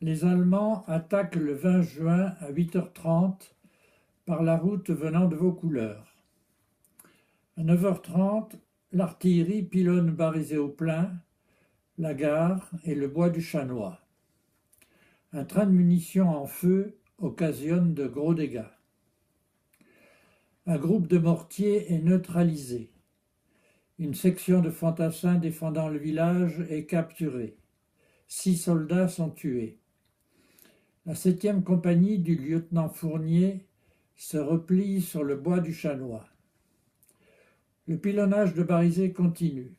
Les Allemands attaquent le 20 juin à 8h30 par la route venant de Vaucouleurs. À 9h30, l'artillerie pilonne Barizé-au-Plain, la gare et le bois du Chanois. Un train de munitions en feu occasionne de gros dégâts. Un groupe de mortiers est neutralisé. Une section de fantassins défendant le village est capturée. 6 soldats sont tués. La 7e compagnie du lieutenant Fournier se replie sur le bois du Chanois. Le pilonnage de Barizé continue.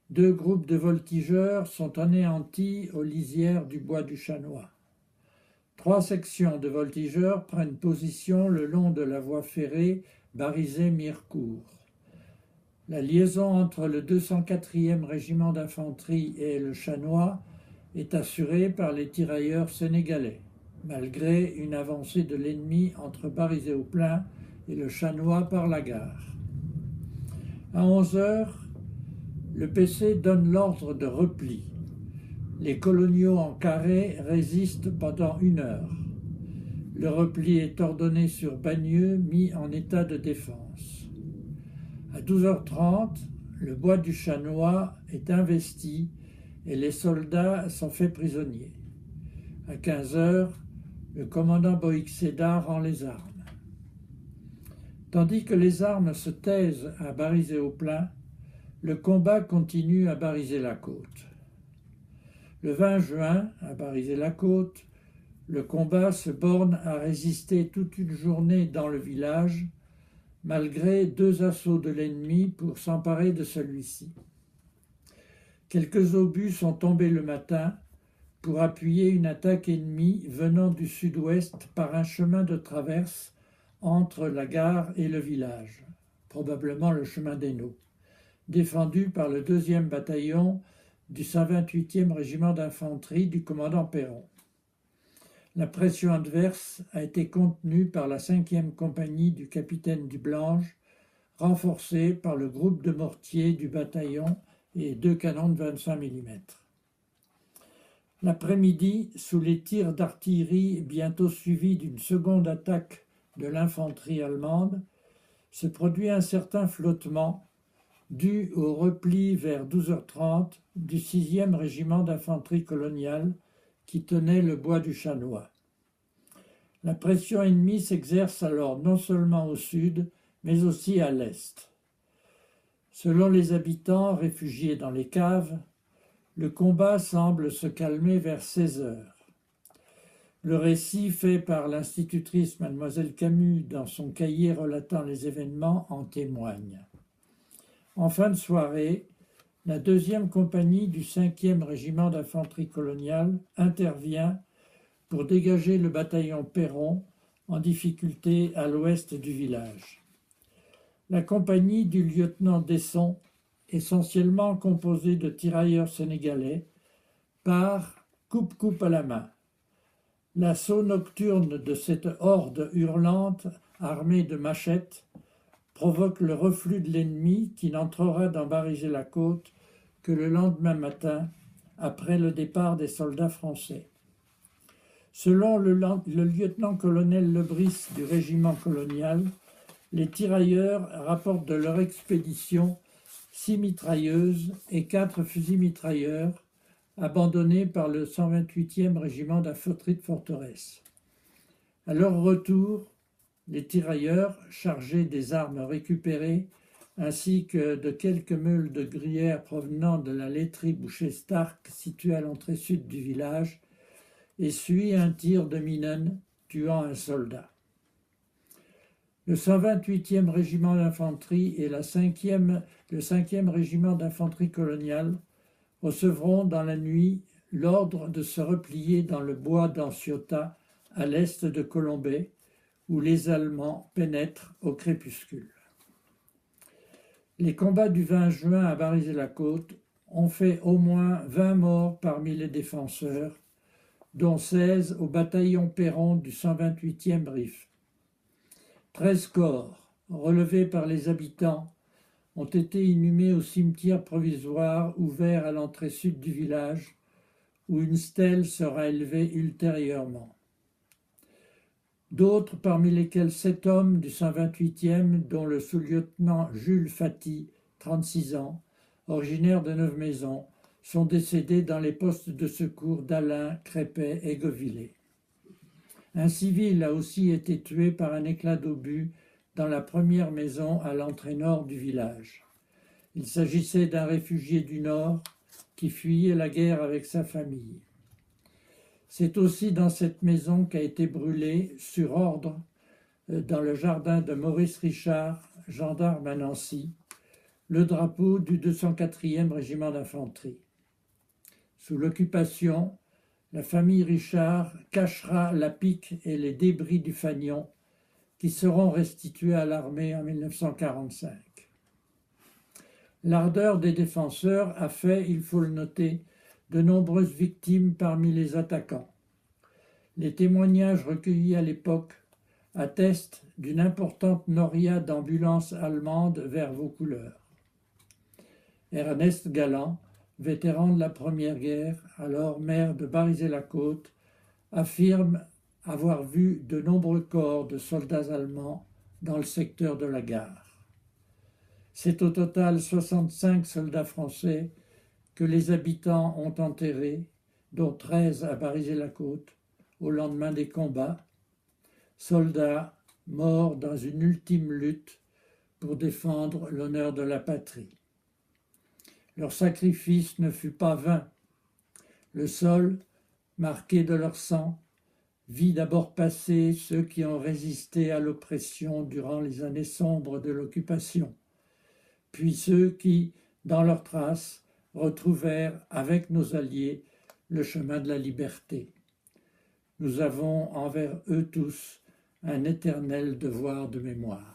2 groupes de voltigeurs sont anéantis aux lisières du bois du Chanois. 3 sections de voltigeurs prennent position le long de la voie ferrée Barizé-Mirecourt. La liaison entre le 204e régiment d'infanterie et le Chanois est assurée par les tirailleurs sénégalais, malgré une avancée de l'ennemi entre Barizé-au-Plain et le Chanois par la gare. À 11h, le PC donne l'ordre de repli. Les coloniaux en carré résistent pendant 1 heure. Le repli est ordonné sur Bagneux, mis en état de défense. À 12h30, le bois du Chanois est investi et les soldats sont faits prisonniers. À 15h, le commandant Boïxéda rend les armes. Tandis que les armes se taisent à Barizé-au-Plain, le combat continue à Barizé-la-Côte. Le 20 juin, à Barizé-la-Côte, le combat se borne à résister toute une journée dans le village, malgré 2 assauts de l'ennemi pour s'emparer de celui-ci. Quelques obus sont tombés le matin pour appuyer une attaque ennemie venant du sud-ouest par un chemin de traverse entre la gare et le village, probablement le chemin d'Hainaut, défendu par le 2e bataillon du 128e régiment d'infanterie du commandant Perron. La pression adverse a été contenue par la 5e compagnie du capitaine Dublange, renforcée par le groupe de mortiers du bataillon et 2 canons de 25 mm. L'après-midi, sous les tirs d'artillerie bientôt suivis d'une seconde attaque de l'infanterie allemande, se produit un certain flottement dû au repli vers 12h30 du 6e régiment d'infanterie coloniale qui tenait le bois du Chanois. La pression ennemie s'exerce alors non seulement au sud, mais aussi à l'est. Selon les habitants réfugiés dans les caves, le combat semble se calmer vers 16h. Le récit fait par l'institutrice Mademoiselle Camus dans son cahier relatant les événements en témoigne. En fin de soirée, la 2e compagnie du 5e régiment d'infanterie coloniale intervient pour dégager le bataillon Perron en difficulté à l'ouest du village. La compagnie du lieutenant Desson, essentiellement composée de tirailleurs sénégalais, part coupe-coupe à la main. L'assaut nocturne de cette horde hurlante, armée de machettes, provoque le reflux de l'ennemi qui n'entrera dans Barizé-la-Côte que le lendemain matin, après le départ des soldats français. Selon le lieutenant-colonel Lebris du régiment colonial, les tirailleurs rapportent de leur expédition 6 mitrailleuses et 4 fusils mitrailleurs abandonnés par le 128e régiment d'infanterie de forteresse. À leur retour, les tirailleurs, chargés des armes récupérées, ainsi que de quelques meules de gruyère provenant de la laiterie Boucher-Stark située à l'entrée sud du village, essuient un tir de Minen, tuant un soldat. Le 128e régiment d'infanterie et le 5e régiment d'infanterie coloniale recevront dans la nuit l'ordre de se replier dans le bois d'Anciota, à l'est de Colombey, où les Allemands pénètrent au crépuscule. Les combats du 20 juin à Barizé-la-Côte ont fait au moins 20 morts parmi les défenseurs, dont 16 au bataillon Perron du 128e RIF. 13 corps, relevés par les habitants, ont été inhumés au cimetière provisoire ouvert à l'entrée sud du village, où une stèle sera élevée ultérieurement. D'autres, parmi lesquels 7 hommes du 128e, dont le sous-lieutenant Jules Faty, 36 ans, originaire de Neuve-Maisons, sont décédés dans les postes de secours d'Alain, Crépet et Govillé. Un civil a aussi été tué par un éclat d'obus dans la première maison à l'entrée nord du village. Il s'agissait d'un réfugié du Nord qui fuyait la guerre avec sa famille. C'est aussi dans cette maison qu'a été brûlé, sur ordre, dans le jardin de Maurice Richard, gendarme à Nancy, le drapeau du 204e régiment d'infanterie. Sous l'occupation, la famille Richard cachera la pique et les débris du fanion qui seront restitués à l'armée en 1945. L'ardeur des défenseurs a fait, il faut le noter, de nombreuses victimes parmi les attaquants. Les témoignages recueillis à l'époque attestent d'une importante noria d'ambulances allemandes vers Vaucouleurs. Ernest Galland, vétéran de la Première Guerre, alors maire de Barizay-la-Côte, affirme avoir vu de nombreux corps de soldats allemands dans le secteur de la gare. C'est au total 65 soldats français que les habitants ont enterrés, dont 13 à Barizay-la-Côte, au lendemain des combats, soldats morts dans une ultime lutte pour défendre l'honneur de la patrie. Leur sacrifice ne fut pas vain. Le sol, marqué de leur sang, vit d'abord passer ceux qui ont résisté à l'oppression durant les années sombres de l'occupation, puis ceux qui, dans leurs traces, retrouvèrent avec nos alliés le chemin de la liberté. Nous avons envers eux tous un éternel devoir de mémoire.